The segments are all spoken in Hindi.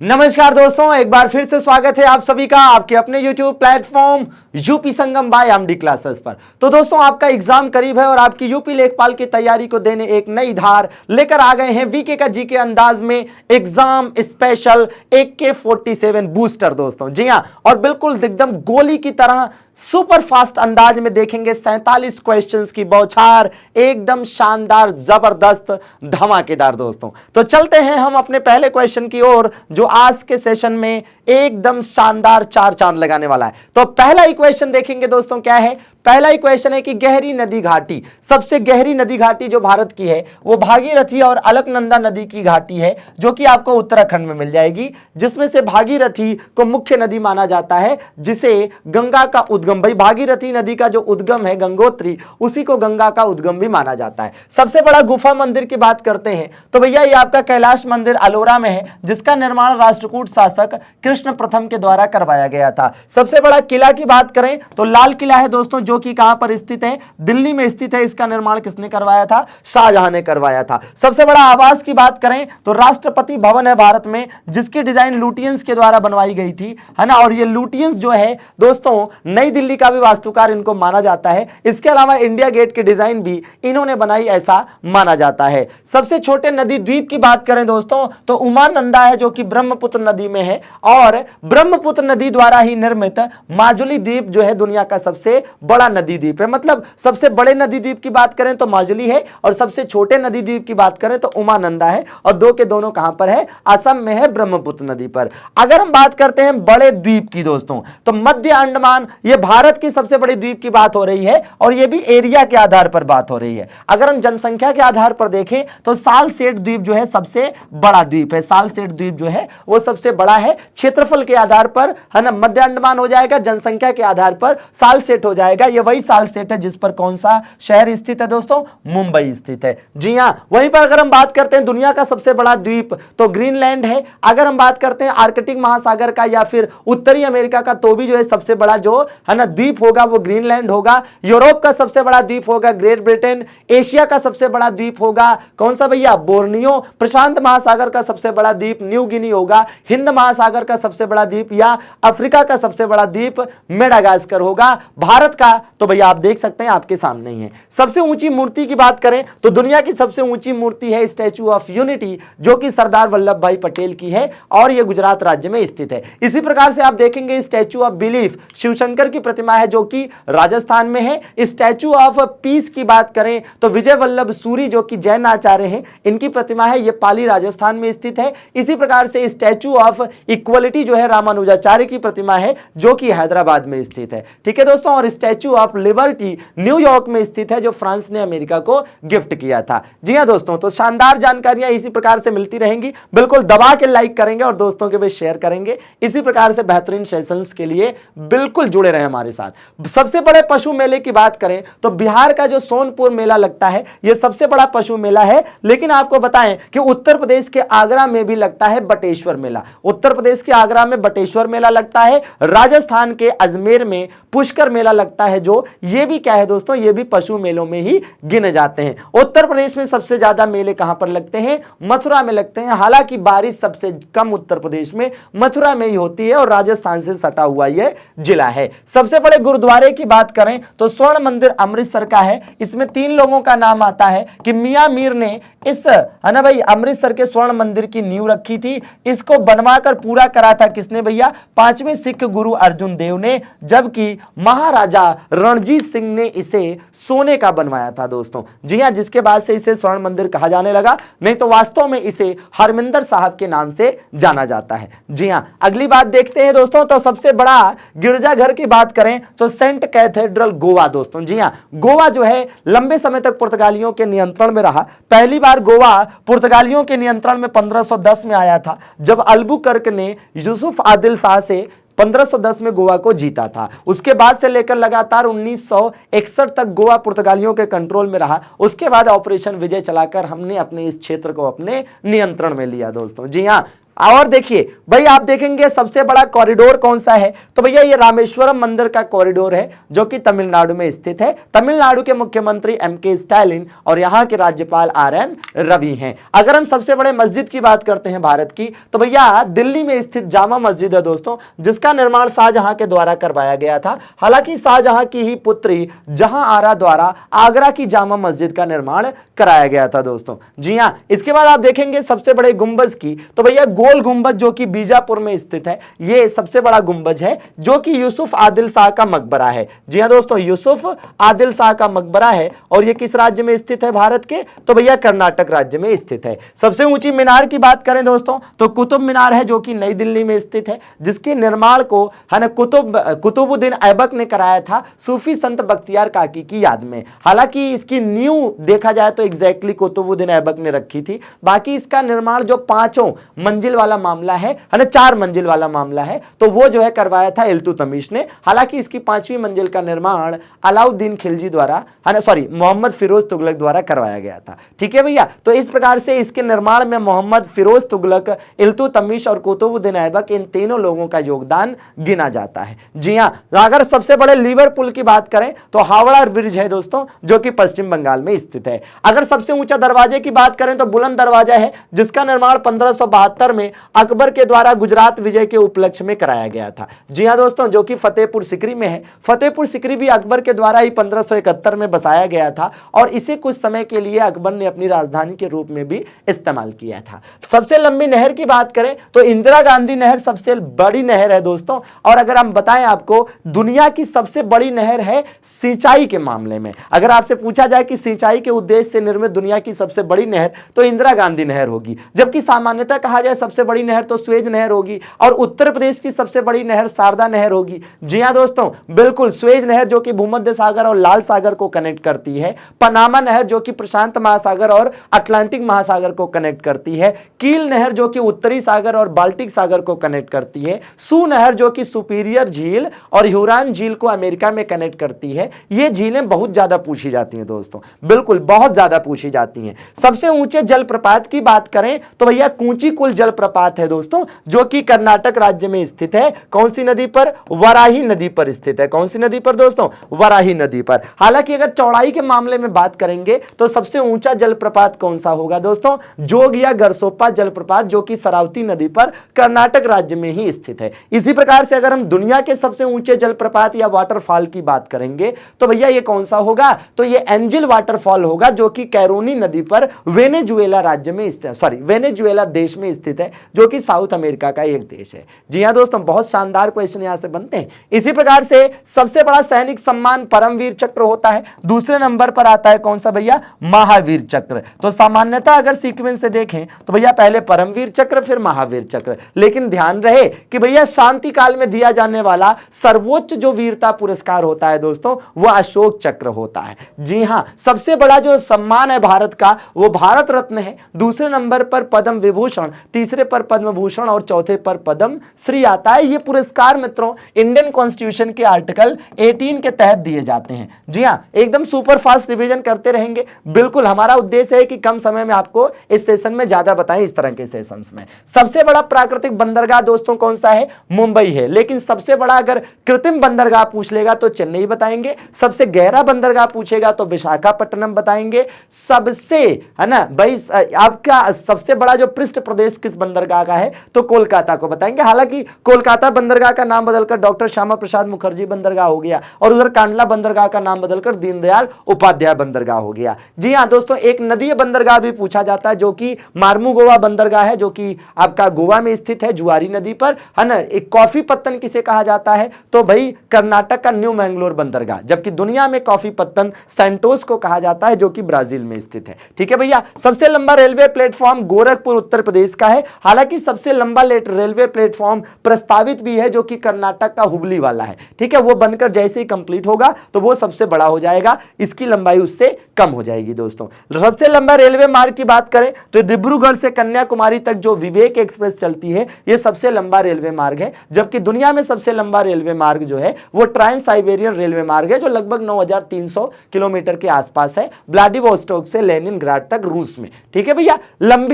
नमस्कार दोस्तों, एक बार फिर से स्वागत है आप सभी का आपके अपने YouTube प्लेटफॉर्म यूपी संगम बाय एमडी क्लासेस पर। तो दोस्तों, आपका एग्जाम करीब है और आपकी यूपी लेखपाल की तैयारी को देने एक नई धार लेकर आ गए हैं वीके का जीके अंदाज में एग्जाम स्पेशल AK47 बूस्टर दोस्तों। जी हां, और बिल्कुल एकदम गोली की तरह सुपर फास्ट अंदाज में देखेंगे 47 क्वेश्चंस की बौछार, एकदम शानदार, जबरदस्त, धमाकेदार दोस्तों। तो चलते हैं हम अपने पहले क्वेश्चन की ओर, जो आज के सेशन में एकदम शानदार चार चांद लगाने वाला है। तो पहला इक्वेशन देखेंगे दोस्तों, क्या है? पहला इक्वेशन है कि गहरी नदी घाटी, सबसे गहरी नदी घाटी जो भारत की है वो भागीरथी और अलकनंदा नदी की घाटी है, जो कि आपको उत्तराखंड में मिल जाएगी, जिसमें से भागीरथी को मुख्य नदी माना जाता है, जिसे गंगा का उद्गम, भाई भागीरथी नदी का जो उद्गम है गंगोत्री, उसी को गंगा का उद्गम भी माना जाता है। सबसे बड़ा गुफा मंदिर की बात करते हैं तो भैया ये आपका कैलाश मंदिर अलोरा में है, जिसका निर्माण राष्ट्रकूट शासक कृष्ण प्रथम के द्वारा करवाया गया था। सबसे बड़ा किला की बात करें तो लाल किला है दोस्तों, जो कि कहां पर स्थित है? दिल्ली में स्थित है। इसका निर्माण किसने करवाया था? शाहजहां ने करवाया था। सबसे बड़ा आवास की बात करें तो राष्ट्रपति भवन है भारत में, जिसकी डिजाइन लुटियंस के द्वारा बनवाई गई थी, है ना। और ये लुटियंस जो है दोस्तों, नई दिल्ली का भी वास्तुकार इनको माना जाता है। इसके अलावा इंडिया गेट की डिजाइन भी इन्होंने बनाई, ऐसा माना जाता है। सबसे छोटे नदी द्वीप की बात करें दोस्तों तो उमानंदा है, जो कि ब्रह्मपुत्र नदी में है, और ब्रह्मपुत्र नदी द्वारा ही निर्मित माजुली द्वीप जो है दुनिया का सबसे बड़ा नदी द्वीप है। मतलब सबसे बड़े नदी द्वीप की बात करें तो माजुली है, और सबसे छोटे नदी द्वीप की बात करें तो उमानंदा है, और दो के दोनों कहां पर है? असम में है, ब्रह्मपुत्र नदी पर। अगर हम बात करते हैं बड़े द्वीप की दोस्तों, तो मध्य अंडमान, ये भारत की सबसे बड़ी द्वीप की बात हो रही है, और ये भी एरिया के आधार पर बात हो रही है। अगर हम जनसंख्या के आधार पर देखें तो सालसेट द्वीप जो है सबसे बड़ा द्वीप है। सालसेट द्वीप जो है वो सबसे बड़ा है। क्षेत्रफल के आधार पर, है ना, मध्य अंडमान हो जाएगा, जनसंख्या के आधार पर सालसेट हो जाएगा। ये वही सालसेट है जिस पर कौन सा शहर स्थित है दोस्तों? मुंबई स्थित है। जी हां, वहीं पर अगर हम बात करते हैं दुनिया का सबसे बड़ा द्वीप तो ग्रीनलैंड है। अगर हम बात करते हैं आर्कटिक महासागर का या फिर उत्तरी अमेरिका का, तो भी जो है सबसे बड़ा जो है ना द्वीप होगा वो ग्रीनलैंड होगा। यूरोप का सबसे बड़ा द्वीप होगा ग्रेट ब्रिटेन। एशिया का सबसे बड़ा द्वीप होगा कौन सा भैया? बोर्नियो। प्रशांत महासागर का सबसे बड़ा द्वीप न्यू गिनी होगा। हिंद महासागर का सबसे बड़ा द्वीप या अफ्रीका का सबसे बड़ा द्वीप मेडागास्कर होगा। भारत का तो भैया आप देख सकते हैं आपके सामने ही है। सबसे ऊंची मूर्ति की बात करें तो दुनिया की सबसे ऊंची मूर्ति है स्टैचू ऑफ यूनिटी, जो कि सरदार वल्लभ भाई पटेल की है, और यह गुजरात राज्य में स्थित है। इसी प्रकार से आप देखेंगे स्टैचू ऑफ बिलीफ, शिवशंकर की प्रतिमा है, जो कि राजस्थान में है। स्टैचू ऑफ पीस की बात करें तो विजय वल्लभ सूरी, जो कि जैन आचार्य हैं, इनकी प्रतिमा है, यह पाली राजस्थान में स्थित है। इसी प्रकार से स्टैचू ऑफ इक्वलिटी जो है रामानुजाचार्य की प्रतिमा है, जो कि हैदराबाद में स्थित है। ठीक है दोस्तों, और स्टैचू ऑफ लिबर्टी न्यूयॉर्क में स्थित है, जो फ्रांस ने अमेरिका को गिफ्ट किया था। जी हां दोस्तों, तो शानदार जानकारियां इसी प्रकार से मिलती रहेंगी। बिल्कुल दबा के लाइक करेंगे और दोस्तों के बीच शेयर करेंगे। इसी प्रकार से बेहतरीन सेशंस के लिए बिल्कुल जुड़े रहे हमारे साथ। सबसे बड़े पशु मेले की बात करें तो बिहार का जो सोनपुर मेला लगता है, यह सबसे बड़ा पशु मेला है। लेकिन आपको बताएं कि उत्तर प्रदेश के आगरा में भी लगता है बटेश्वर मेला। उत्तर प्रदेश के आगरा में बटेश्वर मेला लगता है। राजस्थान के अजमेर में पुष्कर मेला लगता है, जो ये भी क्या है दोस्तों? ये भी पशु मेलों में ही गिने जाते हैं। उत्तर प्रदेश में सबसे ज्यादा मेले कहां पर लगते हैं? मथुरा में लगते हैं। हालांकि बारिश सबसे कम उत्तर प्रदेश में मथुरा में ही होती है, और राजस्थान से सटा हुआ यह जिला है। सबसे बड़े गुरुद्वारे की बात करें तो स्वर्ण मंदिर अमृतसर का है। इसमें 3 लोगों का नाम आता है कि मियां मीर ने इस, है ना भाई, अमृतसर के स्वर्ण मंदिर की नींव रखी थी। इसको बनवाकर पूरा करा था किसने भैया? 5वें सिख गुरु अर्जुन देव ने, जबकि महाराजा रणजीत सिंह ने इसे सोने का बनवाया था दोस्तों। जी हां, जिसके बाद से इसे स्वर्ण मंदिर कहा जाने लगा, नहीं तो वास्तव में इसे हरमिंदर साहब के नाम से जाना जाता है। जी हां, अगली बात देखते हैं दोस्तों। तो सबसे बड़ा गिरजाघर की बात करें तो सेंट कैथेड्रल गोवा दोस्तों। जी हां, गोवा जो है लंबे समय तक पुर्तगालियों के नियंत्रण में रहा। पहली बार गोवा पुर्तगालियों के नियंत्रण में 1510 में आया था, जब अल्बुकर्क ने यूसुफ आदिल शाह से 1510 में गोवा को जीता था। उसके बाद से लेकर लगातार 1961 तक गोवा पुर्तगालियों के कंट्रोल में रहा। उसके बाद ऑपरेशन विजय चलाकर हमने अपने इस क्षेत्र को अपने नियंत्रण में लिया दोस्तों। जी हां, और देखिए भाई, आप देखेंगे सबसे बड़ा कॉरिडोर कौन सा है, तो भैया ये रामेश्वरम मंदिर का कॉरिडोर है जो कि तमिलनाडु में स्थित है। तमिलनाडु के मुख्यमंत्री एम.के. स्टालिन और यहां के राज्यपाल आर.एन. रवि हैं। अगर हम सबसे बड़े मस्जिद की बात करते हैं भारत की, तो भैया दिल्ली में स्थित जामा मस्जिद है दोस्तों, जिसका निर्माण शाहजहां के द्वारा करवाया गया था। हालांकि शाहजहां की ही पुत्री जहां आरा द्वारा आगरा की जामा मस्जिद का निर्माण कराया गया था दोस्तों। जी हां, इसके बाद आप देखेंगे सबसे बड़े गुंबज की, तो भैया गोल गुंबज जो कि बीजापुर में स्थित है, ये सबसे बड़ा गुंबज है जो कि यूसुफ आदिल शाह का मकबरा है। जी हां दोस्तों, यूसुफ आदिल शाह का मकबरा है और ये किस राज्य में स्थित है भारत के, तो भैया कर्नाटक राज्य में स्थित है। सबसे ऊंची मीनार की बात करें दोस्तों, तो कुतुब मीनार है जो कि नई दिल्ली में स्थित है, जिसके निर्माण को है ना कुतुबुद्दीन ऐबक ने कराया था सूफी संत बख्तियार काकी की याद में। हालांकि इसकी नींव देखा जाए तो एग्जैक्टली कुतुबुद्दीन ऐबक ने रखी थी, बाकी इसका निर्माण जो 5 मंजिल वाला मामला है ना, 4 मंजिल वाला मामला है, तो वो जो है करवाया था इल्तुतमिश ने। हालांकि इसकी 5वीं मंजिल का निर्माण अलाउद्दीन खिलजी द्वारा है ना, सॉरी मोहम्मद फिरोज तुगलक द्वारा करवाया गया था। ठीक है भैया, तो इस प्रकार से इसके निर्माण में मोहम्मद फिरोज तुगलक, इल्तुतमिश और कुतुबुद्दीन ऐबक, इन तीनों लोगों का योगदान गिना जाता है। जी हां, अगर सबसे बड़े लीवर पुल की बात करें तो हावड़ा ब्रिज है दोस्तों, जो कि पश्चिम बंगाल में स्थित है। अगर सबसे ऊंचा दरवाजे की बात करें तो बुलंद दरवाजा है, जिसका निर्माण 1572 में अकबर के द्वारा गुजरात विजय के उपलक्ष्य में कराया गया था। जी हां दोस्तों, जो कि फतेहपुर सिकरी में है। फतेहपुर सिकरी भी अकबर के द्वारा ही 1571 में बसाया गया था और इसे कुछ समय के लिए अकबर ने अपनी राजधानी के रूप में भी इस्तेमाल किया था। सबसे लंबी नहर की बात करें तो इंदिरा गांधी नहर सबसे बड़ी नहर है दोस्तों। और अगर हम बताएं आपको, दुनिया की सबसे बड़ी नहर है सिंचाई के मामले में। अगर आपसे पूछा जाए कि सिंचाई के उद्देश्य से निर्मित दुनिया की सबसे बड़ी नहर, तो इंदिरा गांधी नहर होगी। जबकि सामान्यतः कहा जाए सबसे बड़ी नहर तो स्वेज नहर होगी और उत्तर प्रदेश की सबसे बड़ी नहर शारदा नहर होगी। जी हां दोस्तों, बिल्कुल, स्वेज नहर जो कि भूमध्य सागर और लाल सागर को कनेक्ट करती है, पनामा नहर जो कि प्रशांत महासागर और अटलांटिक महासागर को कनेक्ट करती है, कील नहर जो कि उत्तरी सागर और बाल्टिक सागर को कनेक्ट करती है, सू नहर जो कि सुपीरियर झील और ह्यूरॉन झील को अमेरिका में कनेक्ट करती है। ये झीलें बहुत ज्यादा पूछी जाती हैं दोस्तों, बिल्कुल बहुत ज्यादा पूछी जाती हैं। सबसे ऊंचे जलप्रपात की बात करें तो भैया कूंचीकुल जलप्रपात है दोस्तों, जो कि कर्नाटक राज्य में स्थित है। कौन सी नदी पर? वराही नदी पर स्थित है। कौन सी नदी पर दोस्तों? वराही नदी पर। हालांकि अगर चौड़ाई के मामले में बात करेंगे तो सबसे ऊंचा जलप्रपात कौन सा होगा दोस्तों? जोग या गरसोप्पा जलप्रपात, जो कि सरावती नदी पर कर्नाटक राज्य में ही स्थित है। इसी प्रकार से अगर हम दुनिया के सबसे ऊंचे जलप्रपात या वाटरफॉल की बात करेंगे तो भैया ये कौन सा होगा? तो ये एंजिल वाटरफॉल होगा, जो कि कैरोनी नदी पर वेनेजुएला राज्य में स्थित, सॉरी वेनेजुएला देश में स्थित है, जो कि साउथ अमेरिका का एक देश है। जी हां दोस्तों, बहुत शानदार क्वेश्चन यहां से बनते हैं। इसी प्रकार से सबसे बड़ा सैनिक सम्मान परमवीर चक्र होता है। दूसरे नंबर पर आता है कौन सा भैया? महावीर चक्र। तो सामान्यतः अगर सीक्वेंस से देखें तो भैया पहले परमवीर चक्र फिर महावीर चक्र, लेकिन ध्यान रहे कि भैया शांति काल में दिया जाने वाला सर्वोच्च जो वीरता पुरस्कार होता है दोस्तों, वह अशोक चक्र होता है। जी हां, सबसे बड़ा जो सम्मान है भारत का वो भारत रत्न है। दूसरे नंबर पर पद्म विभूषण, तीसरे पर पद्म भूषण और चौथे पर पद्म श्री आता है। ये पुरस्कार मित्रों इंडियन कॉन्स्टिट्यूशन के आर्टिकल 18 के तहत दिए जाते हैं। जी हां, एकदम सुपर फास्ट रिवीजन करते रहेंगे। बिल्कुल, हमारा उद्देश्य है कि कम समय में आपको इस सेशन में ज्यादा बताएं। इस तरह के सेशंस में सबसे बड़ा प्राकृतिक बंदरगाह दोस्तों कौन सा है? मुंबई है। लेकिन सबसे बड़ा अगर कृत्रिम बंदरगाह पूछ लेगा तो चेन्नई बताएंगे। सबसे गहरा बंदरगाह पूछेगा तो विशाखापट्टनम बताएंगे। सबसे है ना भाई, आपका सबसे बड़ा जो पृष्ठ प्रदेश किस बंदरगाह का है? तो कोलकाता को बताएंगे। हालांकि कोलकाता बंदरगाह का नाम बदलकर डॉक्टर श्यामा प्रसाद मुखर्जी बंदरगाह हो गया और उधर कांडला बंदरगाह का नाम बदलकर दीनदयाल उपाध्याय बंदरगाह हो गया। जी हां दोस्तों, एक नदीय बंदरगाह भी पूछा जाता है जो कि मार्मुगोवा बंदरगाह है, जो कि आपका गोवा में स्थित है, जुआरी नदी पर, है ना। एक कॉफी पत्तन किसे कहा जाता है? तो भाई कर्नाटक का न्यू मैंगलोर बंदरगाह, जबकि दुनिया में कॉफी पत्तन सैंटोस को कहा जाता है, जो कि ब्राजील में स्थित है। ठीक है भैया, सबसे लंबा रेलवे प्लेटफॉर्म गोरखपुर उत्तर प्रदेश का है। हालांकि सबसे लंबा रेलवे प्लेटफॉर्म प्रस्तावित भी है, जो कि कर्नाटक का हुबली वाला है। ठीक है, वो बनकर जैसे ही कंप्लीट होगा तो वो सबसे बड़ा हो जाएगा, इसकी लंबाई उससे कम हो जाएगी दोस्तों। सबसे लंबा रेलवे मार्ग की बात करें तो डिब्रूगढ़ से कन्याकुमारी तक जो विवेक एक्सप्रेस चलती है, ये सबसे लंबा रेलवे मार्ग है। जबकि दुनिया में सबसे लंबा रेलवे मार्ग जो है वो ट्रांस साइबेरियन रेलवे मार्ग है, जो लगभग 9300 किलोमीटर के आसपास है, व्लादिवोस्टोक से लेनिनग्राड तक रूस में। ठीक है भैया,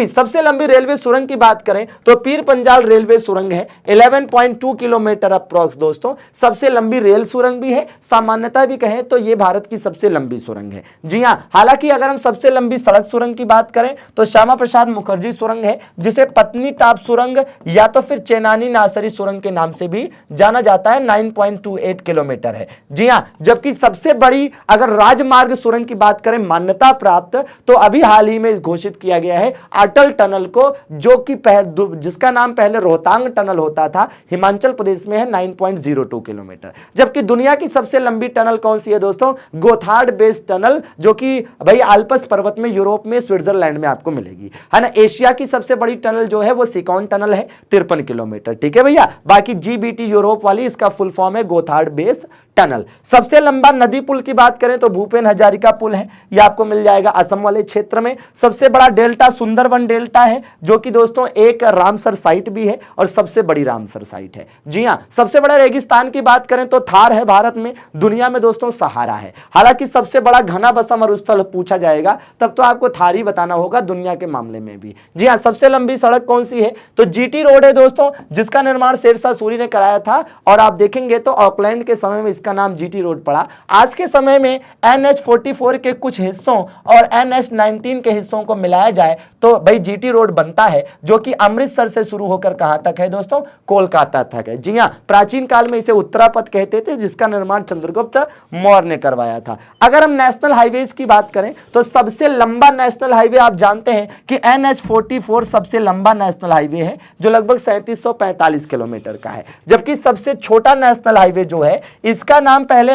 सबसे लंबी रेलवे सुरंग की बात बात करें तो पीर पंजाल रेलवे सुरंग है 11.2 किलोमीटर अप्रॉक्स दोस्तों, सबसे लंबी रेल सुरंग भी है, सामान्यता भी कहें तो यह भारत की सबसे लंबी सुरंग है। जी हां, हालांकि अगर हम सबसे लंबी सड़क सुरंग की बात करें तो श्यामा प्रसाद मुखर्जी सुरंग है, जिसे पत्नी टाप सुरंग या तो फिर चेनानी नासरी सुरंग के नाम से भी जाना जाता है, 9.28 किलोमीटर है। जी हां, जबकि सबसे बड़ी अगर राजमार्ग सुरंग की बात करें मान्यता प्राप्त, तो अभी हाल ही में घोषित किया गया है अटल टनल को, जो कि जिसका नाम पहले रोहतांग टनल होता था, हिमाचल प्रदेश में है, 9.02 किलोमीटर। जबकि दुनिया की सबसे लंबी टनल कौन सी है दोस्तों? गोथार्ड बेस टनल, जो कि भाई आल्प्स पर्वत में, यूरोप में, स्विट्जरलैंड में आपको मिलेगी, है ना। एशिया की सबसे बड़ी टनल जो है वो सिकॉन टनल है, 53 किलोमीटर। ठीक है भैया, बाकी जीबीटी यूरोप वाली, इसका फुल फॉर्म है गोथार्ड बेस टनल। सबसे लंबा नदी पुल की बात करें तो भूपेन हजारिका पुल है, यह आपको मिल जाएगा असम वाले क्षेत्र में। सबसे बड़ा डेल्टा सुंदरवन डेल्टा है, जो कि दोस्तों एक रामसर साइट भी है और सबसे बड़ी रामसर साइट है। जी हां, सबसे बड़ा रेगिस्तान की बात करें तो थार है भारत में, दुनिया में दोस्तों सहारा है। हालांकि सबसे बड़ा घना बसा मरुस्थल पूछा जाएगा तब तो आपको थार ही बताना होगा दुनिया के मामले में भी। जी हां, सबसे लंबी सड़क कौन सी है? तो जीटी रोड है दोस्तों, जिसका निर्माण शेरशाह सूरी ने कराया था, और आप देखेंगे तो ऑकलैंड के समय में इसका नाम जीटी रोड पड़ा। आज के समय में NH44 के कुछ हिस्सों और NH19 के हिस्सों को मिलाया जाए तो भाई जीटी रोड बनता है, जो कि अमृतसर से शुरू होकर कहां तक है दोस्तों? कोलकाता तक है। जी हां, प्राचीन काल में इसे उत्तरापथ कहते थे, जिसका निर्माण चंद्रगुप्त मौर्य ने करवाया था। अगर हम नेशनल हाईवेज की बात करें तो सबसे लंबा नेशनल हाईवे आप जानते हैं कि NH44 सबसे लंबा नेशनल हाईवे है, जो लगभग 3745 किलोमीटर का है। जबकि सबसे छोटा नेशनल हाईवे जो है, इसका नाम पहले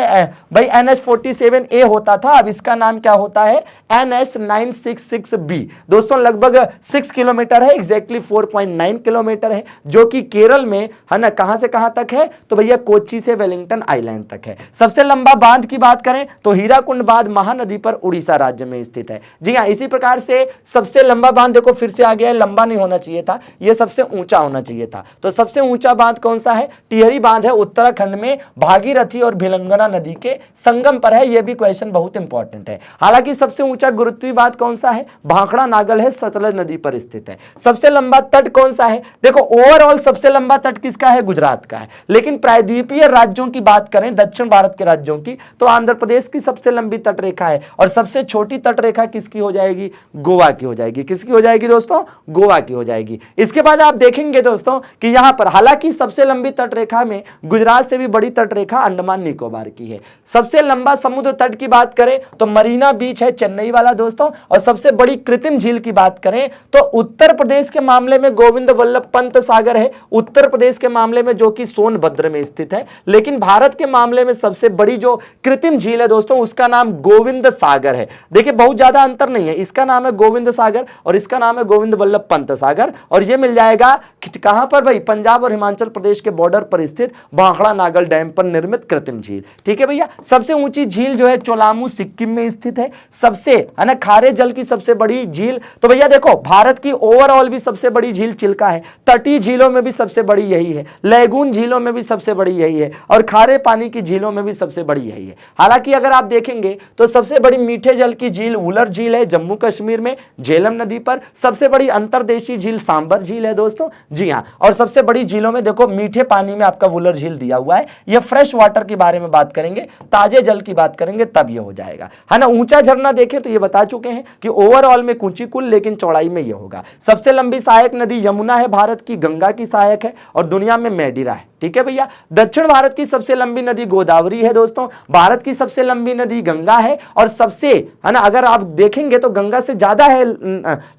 भाई NH47A होता था, अब इसका नाम क्या होता है? NH966B। दोस्तों लगभग 6 किलोमीटर है, एग्जैक्टली 4.9 किलोमीटर है, जो कि केरल में है ना, कहां से कहां तक है? तो भैया कोच्चि से वेलिंगटन आइलैंड तक है। सबसे लंबा बांध की बात करें तो हीराकुंड बांध महानदी पर उड़ीसा राज्य में स्थित है। जी हां, इसी प्रकार से सबसे लंबा बांध देखो फिर से आ गया है, लंबा नहीं होना चाहिए था, यह सबसे ऊंचा होना चाहिए था। तो सबसे ऊंचा बांध कौन सा है? टिहरी बांध है, उत्तराखंड में भागीरथी और भिलंगना नदी के संगम पर है। यह भी क्वेश्चन बहुत इंपॉर्टेंट है। हालांकि सबसे ऊंचा गुरुत्वीय बांध कौन सा है? भाखड़ा नागल है, सतलज नदी पर स्थित है। सबसे लंबा तट कौन सा है? देखो ओवरऑल सबसे लंबा तट किसका है? गुजरात का है। लेकिन प्रायद्वीपीय राज्यों की बात करें, दक्षिण भारत के राज्यों की, तो आंध्र प्रदेश की सबसे लंबी तट रेखा है, और सबसे छोटी तट रेखा किसकी हो जाएगी? गोवा की हो जाएगी। किसकी हो जाएगी दोस्तों? गोवा की हो जाएगी। इसके बाद आप देखेंगे दोस्तों कि यहां पर हालांकि सबसे लंबी तट रेखा में गुजरात से भी बड़ी तट रेखा अंडमान निकोबार की है। सबसे लंबा समुद्र तट की बात करें तो मरीना बीच है, चेन्नई वाला दोस्तों। और सबसे बड़ी कृत्रिम झील की बात करें तो उत्तर प्रदेश के मामले में गोविंद वल्लभ पंत सागर है, उत्तर प्रदेश के मामले में, जो कि सोनभद्र में स्थित है। लेकिन भारत के मामले में सबसे बड़ी जो कृत्रिम झील है दोस्तों, उसका नाम गोविंद सागर है। देखिए बहुत ज्यादा अंतर नहीं है, इसका नाम है गोविंद सागर और इसका नाम है गोविंद वल्लभ पंत सागर, और यह मिल जाएगा कहां पर भाई? पंजाब और हिमाचल प्रदेश के बॉर्डर पर स्थित भाखड़ा नागल डैम पर निर्मित कृत्रिम झील। ठीक है भैया। सबसे ऊंची झील जो है चोलामू सिक्किम में स्थित है। सबसे है ना खारे जल की सबसे बड़ी झील, तो भैया देखो भारत की ओवरऑल भी सबसे बड़ी झील चिल्का है, तटीय झीलों में भी सबसे बड़ी यही है, लैगून झीलों में भी सबसे बड़ी यही है, और खारे पानी की झीलों में भी सबसे बड़ी यही है। हालांकि अगर आप देखेंगे तो सबसे बड़ी मीठे जल की झील वुलर झील है जम्मू कश्मीर में, झेलम नदी पर। सबसे बड़ी अंतर्देशीय झील सांबर झील है दोस्तों। जी हाँ, और सबसे बड़ी झीलों में देखो मीठे पानी में आपका वुलर झील दिया हुआ है। यह फ्रेश वाटर के बारे में बात करेंगे, ताजे जल की बात करेंगे तब यह हो जाएगा, है ना। ऊंचा झरना देखें तो ये बता चुके हैं कि ओवरऑल में कुंचिकुल, लेकिन चौड़ाई में यह होगा। सबसे लंबी सहायक नदी यमुना है भारत की, गंगा की सहायक है, और दुनिया में मैडिरा है। ठीक है भैया। दक्षिण भारत की सबसे लंबी नदी गोदावरी है दोस्तों। भारत की सबसे लंबी नदी गंगा है, और सबसे है ना अगर आप देखेंगे तो गंगा से ज्यादा है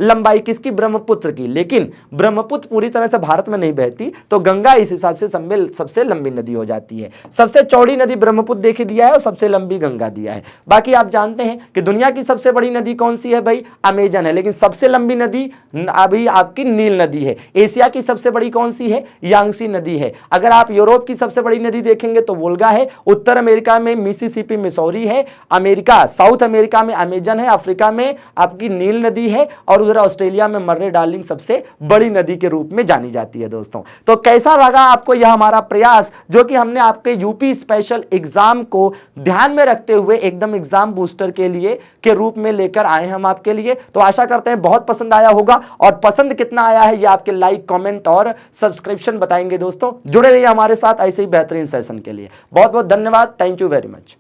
लंबाई किसकी? ब्रह्मपुत्र की। लेकिन ब्रह्मपुत्र पूरी तरह से भारत में नहीं बहती, तो गंगा इस हिसाब से सबसे लंबी नदी हो जाती है। सबसे चौड़ी नदी ब्रह्मपुत्र देखी दिया है, और सबसे लंबी गंगा दिया है। बाकी आप जानते हैं कि दुनिया की सबसे बड़ी नदी कौन सी है भाई? अमेजन है। लेकिन सबसे लंबी नदी अभी आपकी नील नदी है। एशिया की सबसे बड़ी कौन सी है? यांगसी नदी है। अगर अगर आप यूरोप की सबसे बड़ी नदी देखेंगे तो वोल्गा है, उत्तर अमेरिका में मिसिसिपी मिसौरी है, अमेरिका साउथ अमेरिका में अमेजन है, अफ्रीका में आपकी नील नदी है, और उधर ऑस्ट्रेलिया में मर्रे डार्लिंग सबसे बड़ी नदी के रूप में जानी जाती है दोस्तों। तो कैसा लगा आपको यह हमारा प्रयास, जो कि हमने आपके यूपी स्पेशल एग्जाम को ध्यान में रखते हुए एकदम एग्जाम बूस्टर के लिए के रूप में लेकर आए हम आपके लिए। तो आशा करते हैं बहुत पसंद आया होगा, और पसंद कितना आया है ये आपके लाइक, कमेंट और सब्सक्रिप्शन बताएंगे दोस्तों। जुड़े रहिए हमारे साथ ऐसे ही बेहतरीन सेशन के लिए। बहुत बहुत धन्यवाद। Thank you very much.